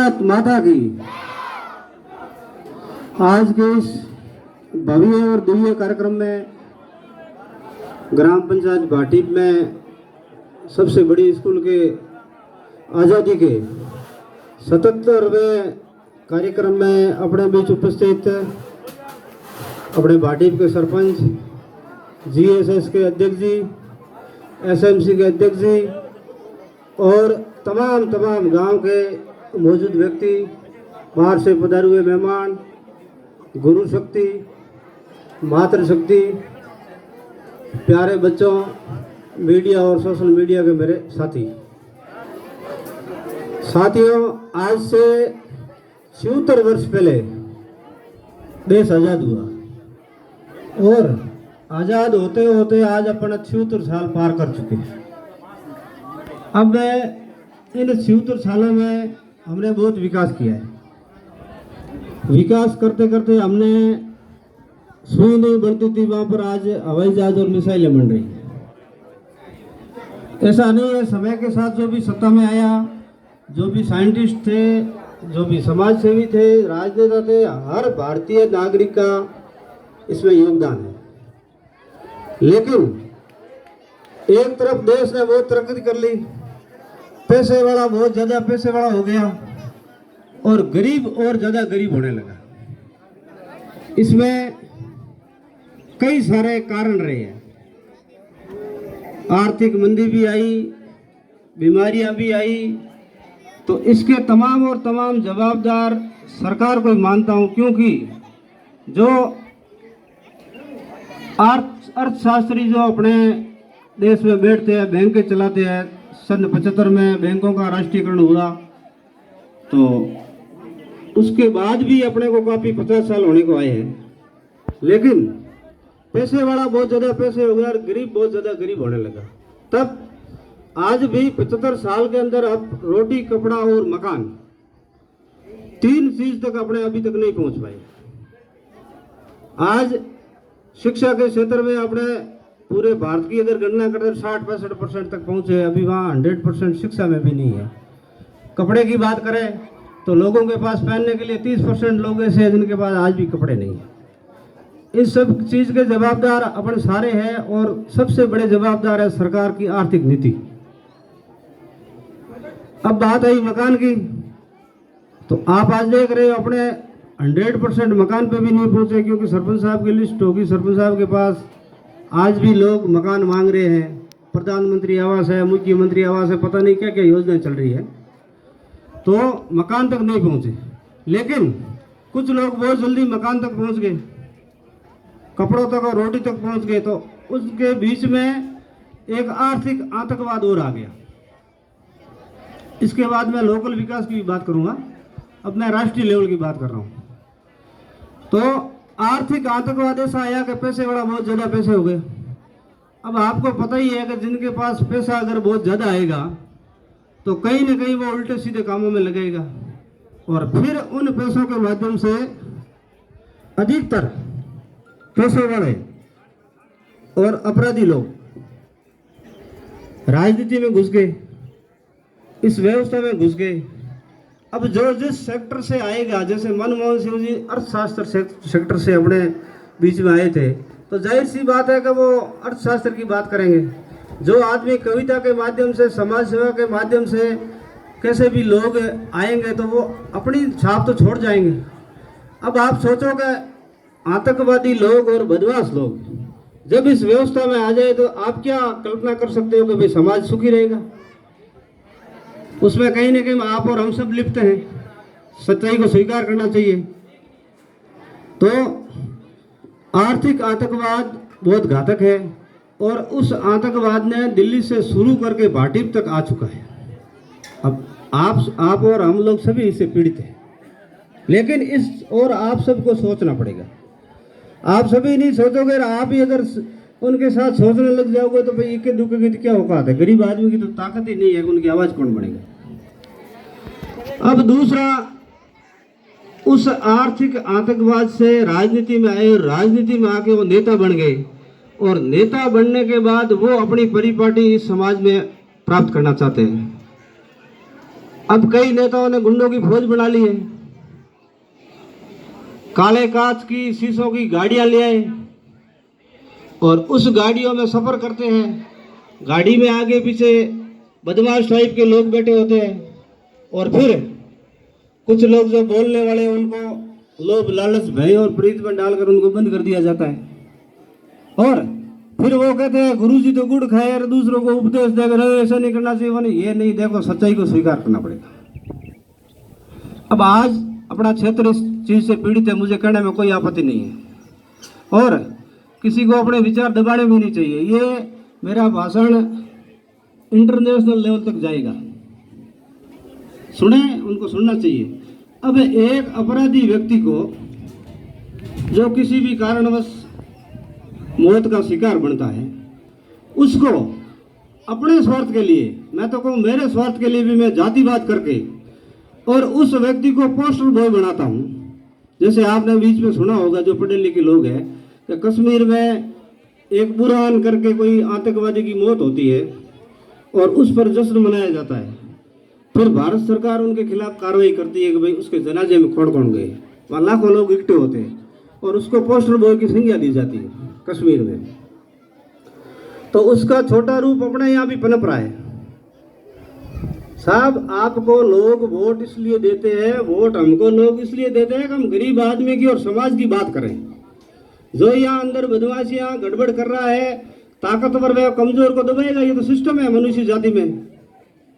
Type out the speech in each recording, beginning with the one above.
भारत माता की। आज के इस भव्य और दिव्य कार्यक्रम में ग्राम पंचायत भाटीप में सबसे बड़ी स्कूल के आज़ादी के 77वें कार्यक्रम में अपने बीच उपस्थित अपने भाटीप के सरपंच, जीएसएस के अध्यक्ष जी, एसएमसी के अध्यक्ष जी और तमाम गांव के मौजूद व्यक्ति, बाहर से पधारे हुए मेहमान, गुरु शक्ति, मातृशक्ति, प्यारे बच्चों, मीडिया और सोशल मीडिया के मेरे साथियों, आज से 76 वर्ष पहले देश आज़ाद हुआ और आज़ाद होते होते आज अपन 76 साल पार कर चुके हैं। अब इन 76 सालों में हमने बहुत विकास किया है। विकास करते करते हमने सुई नहीं बनती थी, वहाँ पर आज हवाई जहाज और मिसाइलें बन रही हैं। ऐसा नहीं है, समय के साथ जो भी सत्ता में आया, जो भी साइंटिस्ट थे, जो भी समाज सेवी थे, राजनेता थे, हर भारतीय नागरिक का इसमें योगदान है। लेकिन एक तरफ देश ने बहुत तरक्की कर ली, पैसे वाला बहुत ज़्यादा पैसे वाला हो गया और गरीब और ज़्यादा गरीब होने लगा। इसमें कई सारे कारण रहे हैं। आर्थिक मंदी भी आई, बीमारियां भी आई, तो इसके तमाम जवाबदार सरकार को मानता हूं, क्योंकि जो अर्थशास्त्री जो अपने देश में बैठते हैं, बैंक चलाते हैं, सन 75 में बैंकों का राष्ट्रीयकरण हुआ, तो उसके बाद भी अपने को काफ़ी 50 साल होने को आए हैं। लेकिन पैसे वाला बहुत ज़्यादा पैसे हो गया और गरीब बहुत ज़्यादा गरीब होने लगा। तब आज भी 75 साल के अंदर अब रोटी, कपड़ा और मकान, 3 चीज तक अपने अभी तक नहीं पहुंच पाए। आज शिक्षा के क्षेत्र में अपने पूरे भारत की अगर गणना करें 60-65% तक पहुंचे, अभी वहाँ 100% शिक्षा में भी नहीं है। कपड़े की बात करें तो लोगों के पास पहनने के लिए 30% लोग ऐसे हैं जिनके पास आज भी कपड़े नहीं हैं। इस सब चीज़ के जवाबदार अपन सारे हैं और सबसे बड़े जवाबदार है सरकार की आर्थिक नीति। अब बात आई मकान की, तो आप आज देख रहे हो अपने 100% मकान पे भी नहीं पहुंचे, क्योंकि सरपंच साहब की लिस्ट होगी, सरपंच साहब के पास आज भी लोग मकान मांग रहे हैं। प्रधानमंत्री आवास है, मुख्यमंत्री आवास है, पता नहीं क्या क्या योजना चल रही है, तो मकान तक नहीं पहुंचे। लेकिन कुछ लोग बहुत जल्दी मकान तक पहुंच गए, कपड़ों तक और रोटी तक पहुंच गए, तो उसके बीच में एक आर्थिक आतंकवाद और आ गया। इसके बाद मैं लोकल विकास की भी बात करूंगा, अब मैं राष्ट्रीय लेवल की बात कर रहा हूं। तो आर्थिक आतंकवाद ऐसा आया कि पैसे वाला बहुत ज़्यादा पैसे हो गए। अब आपको पता ही है कि जिनके पास पैसा अगर बहुत ज़्यादा आएगा तो कहीं ना कहीं वो उल्टे सीधे कामों में लगेगा और फिर उन पैसों के माध्यम से अधिकतर पैसे वाले और अपराधी लोग राजनीति में घुस गए, इस व्यवस्था में घुस गए। अब जो जिस सेक्टर से आएगा, जैसे मनमोहन सिंह जी अर्थशास्त्र सेक्टर से अपने बीच में आए थे, तो जाहिर सी बात है कि वो अर्थशास्त्र की बात करेंगे। जो आदमी कविता के माध्यम से, समाज सेवा के माध्यम से कैसे भी लोग आएंगे तो वो अपनी छाप तो छोड़ जाएंगे। अब आप सोचो कि आतंकवादी लोग और बदमाश लोग जब इस व्यवस्था में आ जाए तो आप क्या कल्पना कर सकते हो कि भाई समाज सुखी रहेगा? उसमें कहीं ना कहीं आप और हम सब लिप्त हैं, सच्चाई को स्वीकार करना चाहिए। तो आर्थिक आतंकवाद बहुत घातक है और उस आतंकवाद ने दिल्ली से शुरू करके भाटीप तक आ चुका है। अब आप और हम लोग सभी इससे पीड़ित हैं, लेकिन इस और आप सबको सोचना पड़ेगा। आप सभी नहीं सोचोगे, आप ही अगर उनके साथ सोचने लग जाओगे तो भाई इक्के दुक्के की क्या औकात है? गरीब आदमी की तो ताकत ही नहीं है, उनकी आवाज़ कौन बनेगा? अब दूसरा, उस आर्थिक आतंकवाद से राजनीति में आए, राजनीति में आके वो नेता बन गए और नेता बनने के बाद वो अपनी परिपाटी इस समाज में प्राप्त करना चाहते हैं। अब कई नेताओं ने गुंडों की फौज बना ली है, काले कांच की शीशों की गाड़ियां ले आए और उस गाड़ियों में सफर करते हैं। गाड़ी में आगे पीछे बदमाश टाइप के लोग बैठे होते हैं और फिर कुछ लोग जो बोलने वाले उनको लोभ लालच भय और प्रीत में डालकर उनको बंद कर दिया जाता है। और फिर वो कहते हैं गुरुजी तो गुड़ खाए और दूसरों को उपदेश देकर ऐसा नहीं करना चाहिए। ये नहीं, देखो सच्चाई को स्वीकार करना पड़ेगा। अब आज अपना क्षेत्र इस चीज से पीड़ित है, मुझे कहने में कोई आपत्ति नहीं है और किसी को अपने विचार दबाने भी नहीं चाहिए। ये मेरा भाषण इंटरनेशनल लेवल तक जाएगा, सुने, उनको सुनना चाहिए। अब एक अपराधी व्यक्ति को जो किसी भी कारणवश मौत का शिकार बनता है, उसको अपने स्वार्थ के लिए, मैं तो कहूँ मेरे स्वार्थ के लिए भी मैं जातिवाद करके और उस व्यक्ति को पोस्टर बॉय बनाता हूँ। जैसे आपने बीच में सुना होगा, जो पढ़े लिखे लोग हैं, कि कश्मीर में एक बुरहान करके कोई आतंकवादी की मौत होती है और उस पर जश्न मनाया जाता है। फिर भारत सरकार उनके खिलाफ कार्रवाई करती है कि भाई उसके जनाजे में कौन कौन गए, वहाँ लाखों लोग इकट्ठे होते हैं और उसको पोस्टर बॉय की संज्ञा दी जाती है कश्मीर में। तो उसका छोटा रूप अपने यहाँ भी पनप रहा है। साहब, आपको लोग वोट इसलिए देते हैं, वोट हमको लोग इसलिए देते हैं कि हम गरीब आदमी की और समाज की बात करें। जो यहाँ अंदर बदमाशियां गड़बड़ कर रहा है, ताकतवर व कमजोर को दबाएगा, ये तो सिस्टम है मनुष्य जाति में।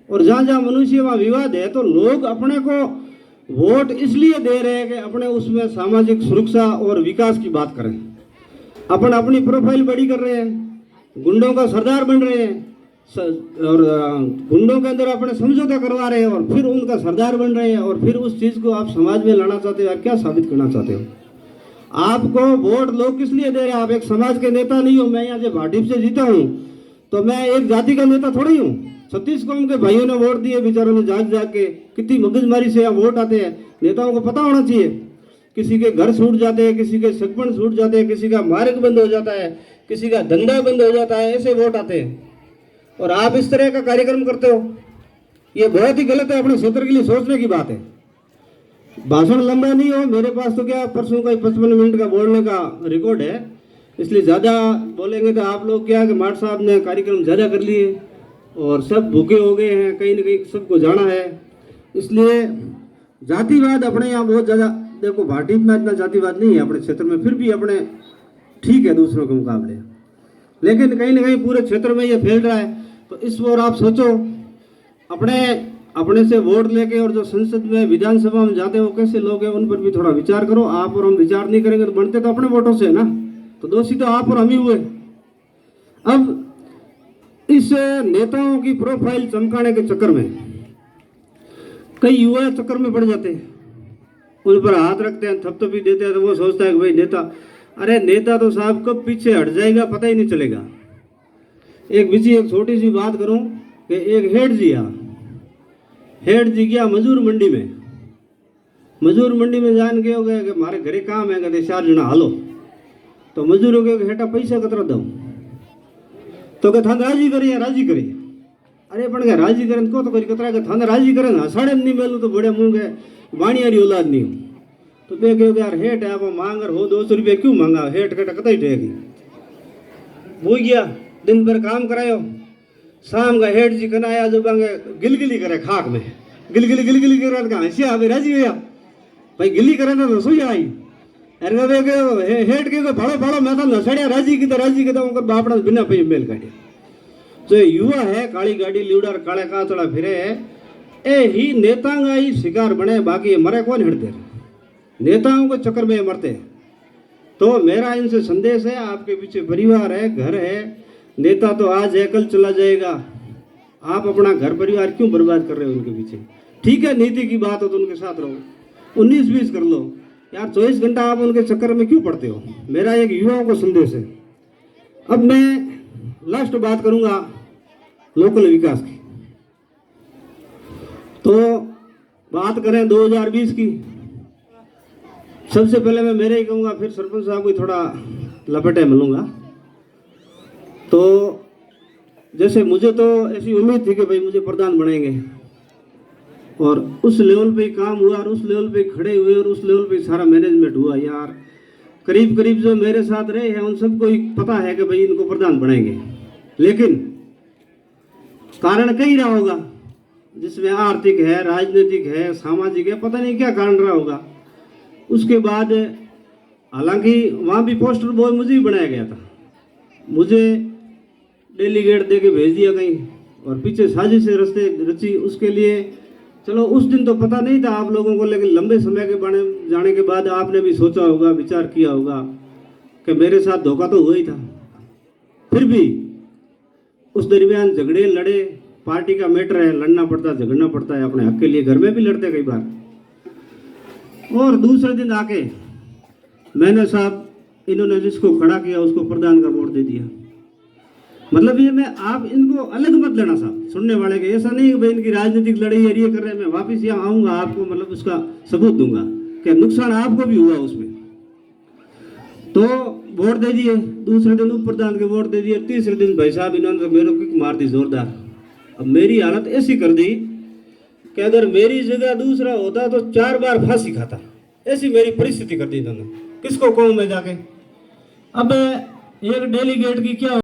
और जहाँ जहाँ मनुष्य वहाँ विवाद है, तो लोग अपने को वोट इसलिए दे रहे हैं कि अपने उसमें सामाजिक सुरक्षा और विकास की बात करें। अपन अपनी प्रोफाइल बड़ी कर रहे हैं, गुंडों का सरदार बन रहे हैं और गुंडों के अंदर अपने समझौता करवा रहे हैं और फिर उनका सरदार बन रहे हैं और फिर उस चीज को आप समाज में लाना चाहते हो। क्या साबित करना चाहते हो? आपको वोट लोग किस लिए दे रहे हैं? आप एक समाज के नेता नहीं हो। मैं यहाँ से भाटीप से जीता हूँ तो मैं एक जाति का नेता थोड़ी हूँ। 36 कौम के भाइयों ने वोट दिए, बेचारों ने जाग जाग के, कितनी मगजमारी से यहाँ वोट आते हैं। नेताओं को पता होना चाहिए, किसी के घर छूट जाते हैं, किसी के सगपन छूट जाते हैं, किसी का मार्ग बंद हो जाता है, किसी का धंधा बंद हो जाता है, ऐसे वोट आते हैं। और आप इस तरह का कार्यक्रम करते हो, ये बहुत ही गलत है। अपने क्षेत्र के लिए सोचने की बात है। भाषण लंबा नहीं हो, मेरे पास तो क्या परसों का 55 मिनट का बोलने का रिकॉर्ड है, इसलिए ज़्यादा बोलेंगे तो आप लोग क्या कि माट साहब ने कार्यक्रम ज़्यादा कर लिए और सब भूखे हो गए हैं, कहीं ना कहीं सबको जाना है। इसलिए जातिवाद अपने यहाँ बहुत ज़्यादा, देखो भाटी में इतना जातिवाद नहीं है अपने क्षेत्र में, फिर भी अपने ठीक है दूसरों के मुकाबले, लेकिन कहीं ना कहीं पूरे क्षेत्र में ये फैल रहा है। तो इस ओर आप सोचो, अपने से वोट लेके और जो संसद में विधानसभा में जाते हैं वो कैसे लोग हैं, उन पर भी थोड़ा विचार करो। आप और हम विचार नहीं करेंगे तो बनते तो अपने वोटों से है ना, तो दोषी तो आप और हम ही हुए। अब इस नेताओं की प्रोफाइल चमकाने के चक्कर में कई युवा चक्कर में पड़ जाते हैं, उन पर हाथ रखते हैं, थपथपी देते हैं, तो वो सोचता है कि भाई नेता, अरे नेता तो साहब कब पीछे हट जाएगा पता ही नहीं चलेगा। एक छोटी सी बात करूं कि एक हेड जी गया मजूर मंडी में जान के हो गया कि हमारे घरे काम है, कहते 4 जना हालो। तो मजूरों के हेटा पैसा कतरा दो, तो कह थाने राजी करिए। अरे पण के राजी करें को तो करी कतरा के थाने राजी करें ना, साढ़े नहीं मिलूँ तो बड़े मुँह के बाणियारी औलाद नहीं हूँ। तो बे कहो यार हेट है, आप मांग हो 200 रुपये क्यों मांगा, हेट कटा कतई टेगी। वो गया दिन भर काम करायो, शाम का हेड जी कनाया जो बांगे गिलगिली करे खाक में, गिलगिली करे का हंसिया अभी राजी गया भाई, गिल्ली करे तो सोई आई। अरे वे के हेड के भाड़ो मैं तो नसड़िया राजी की तो उनका बापड़ा बिना पे मेल काटे। जो युवा है काली गाड़ी लीडर काले कातड़ा फिरे ए ही नेतांगा ही शिकार बने, बाकी मरे कौन हिड़ते, नेताओं के चक्कर में मरते। तो मेरा इनसे संदेश है, आपके पीछे परिवार है, घर है, नेता तो आज है कल चला जाएगा। आप अपना घर परिवार क्यों बर्बाद कर रहे हो उनके पीछे? ठीक है नीति की बात हो तो उनके साथ रहो, 19-20 कर लो यार, 24 घंटा आप उनके चक्कर में क्यों पड़ते हो? मेरा एक युवाओं को संदेश है। अब मैं लास्ट बात करूंगा लोकल विकास की। तो बात करें 2020 की, सबसे पहले मैं मेरे ही कहूँगा, फिर सरपंच साहब को थोड़ा लपेटे मिलूंगा। तो जैसे मुझे तो ऐसी उम्मीद थी कि भाई मुझे प्रधान बनाएंगे, और उस लेवल पे काम हुआ और उस लेवल पे खड़े हुए और उस लेवल पे सारा मैनेजमेंट हुआ यार। करीब करीब जो मेरे साथ रहे हैं उन सबको ही पता है कि भाई इनको प्रधान बनाएंगे, लेकिन कारण कहीं रहा होगा जिसमें आर्थिक है, राजनीतिक है, सामाजिक है, पता नहीं क्या कारण रहा होगा। उसके बाद हालांकि वहाँ भी पोस्टर बॉय मुझे भी बनाया गया था, मुझे डेलीगेट दे के भेज दिया कहीं और पीछे साजिश से रस्ते रची उसके लिए। चलो उस दिन तो पता नहीं था आप लोगों को, लेकिन लंबे समय के बारे जाने के बाद आपने भी सोचा होगा, विचार किया होगा कि मेरे साथ धोखा तो हुआ ही था। फिर भी उस दरमियान झगड़े लड़े, पार्टी का मैटर है, लड़ना पड़ता, झगड़ना पड़ता है अपने हक के लिए, घर में भी लड़ते कई बार। और दूसरे दिन आके मैंने साहब इन्होंने जिसको खड़ा किया उसको प्रधान का वोट दे दिया। मतलब ये मैं आप इनको अलग मत लेना साहब, सुनने वाले के ऐसा नहीं कि भाई इनकी राजनीतिक लड़ाई है ये कर रहे हैं, मैं वापस यहाँ आऊँगा आपको मतलब उसका सबूत दूंगा कि नुकसान आपको भी हुआ उसमें। तो वोट दे दिए, दूसरे दिन उप प्रधान के वोट दे दिए, तीसरे दिन भाई साहब इन्होंने तो मेरे को किक मार दी जोरदार। अब मेरी हालत ऐसी कर दी कि अगर मेरी जगह दूसरा होता तो 4 बार फांसी खाता, ऐसी मेरी परिस्थिति कर दी इन्होंने। किसको कहूँ मैं जाके। अब एक डेलीगेट की क्या